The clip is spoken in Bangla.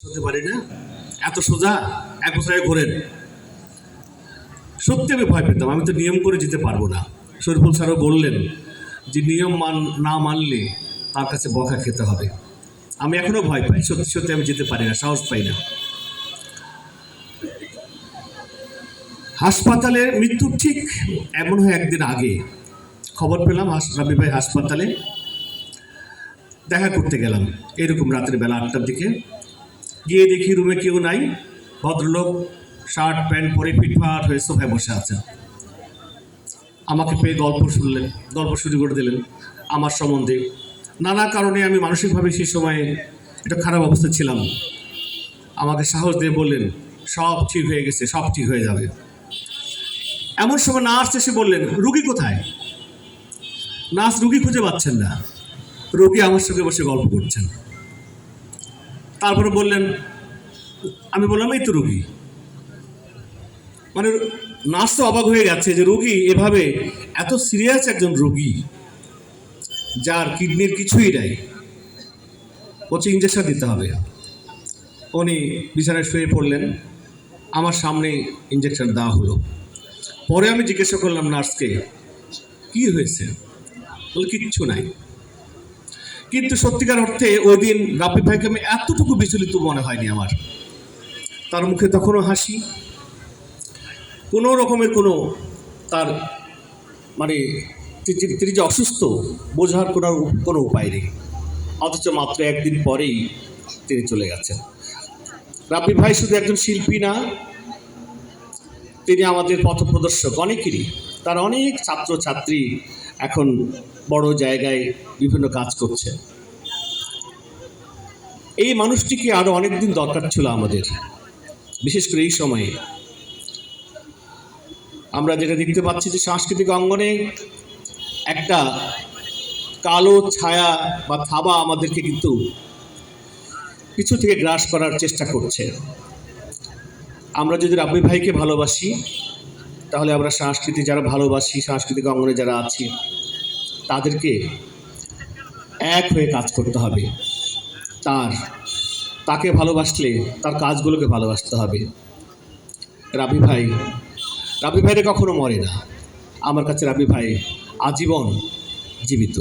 হতে পারি না, এত সোজা এক বছর ঘোরেন। সত্যি আমি ভয় পেতাম, আমি তো নিয়ম করে যেতে পারবো না। শরীফুল স্যারও বললেন যে নিয়ম না মানলে তার কাছে বকা খেতে হবে। আমি এখনো ভয় পাই, সত্যি সত্যি আমি যেতে পারি না, সাহস পাই না। হাসপাতালের মৃত্যুর ঠিক এমন হয় একদিন আগে খবর পেলাম রাবি ভাই হাসপাতালে। দেখা করতে গেলাম এরকম রাতের বেলা 8টার দিকে। গিয়ে দেখি রুমে কেউ নাই। ভদ্রলোক শার্ট প্যান্ট পরে ফিটফাট হয়ে সোফায় বসে আছেন। আমাকে পেয়ে গল্প শুরু করে দিলেন আমার সম্বন্ধে। নানা কারণে আমি মানসিকভাবে সেই সময়ে একটা খারাপ অবস্থা ছিলাম। আমাকে সাহস দিয়ে বললেন সব ঠিক হয়ে গেছে, সব ঠিক হয়ে যাবে। এমন সময় নার্স এসে বললেন রুগী কোথায়? নার্স রুগী খুঁজে পাচ্ছেন না, রোগী আমার সঙ্গে বসে গল্প করছেন। তারপরে বললেন, আমি বললাম এই তো রোগী। মানে নার্স তো অবাক হয়ে গেছে যে রোগী এভাবে, এত সিরিয়াস একজন রোগী যার কিডনির কিছুই নাই, বলছে ইঞ্জেকশন দিতে হবে। উনি বিছানায় শুয়ে পড়লেন, আমার সামনে ইঞ্জেকশন দেওয়া হলো। পরে আমি জিজ্ঞাসা করলাম নার্সকে কি হয়েছে, বলে কিচ্ছু নাই। কিন্তু সত্যিকার অর্থে ওই দিন রাব্বি ভাইকে আমি এতটুকু বিচলিত মনে হয়নি আমার। তার মুখে তখনও হাসি, কোনো রকমের তার মানে তিনি যে অসুস্থ বোঝার কোনো উপায় নেই। অথচ মাত্র একদিন পরেই তিনি চলে গেছেন। রাব্বি ভাই শুধু একজন শিল্পী না, তিনি আমাদের পথপ্রদর্শক অনেকেরই। তার অনেক ছাত্রছাত্রী এখন বড় জায়গায় বিভিন্ন কাজ করছে। এই মানুষটিকে আরও অনেক দিন দরকার ছিল আমাদের, বিশেষ করে এই সময়ে। আমরা যেটা দেখতে পাচ্ছি যে সাংস্কৃতিক অঙ্গনে একটা কালো ছায়া বা থাবা আমাদেরকে কিন্তু পিছু থেকে গ্রাস করার চেষ্টা করছে। আমরা যদি রাব্বি ভাইকে ভালোবাসি, তাহলে আমরা যারা ভালোবাসি, সাংস্কৃতিক অঙ্গনে যারা আছি, তাদেরকে এক হয়ে কাজ করতে হবে। তাকে ভালোবাসলে তার কাজগুলোকে ভালোবাসতে হবে। রাব্বি ভাইরে কখনো মরে না। আমার কাছে রাব্বি ভাই আজীবন জীবিত।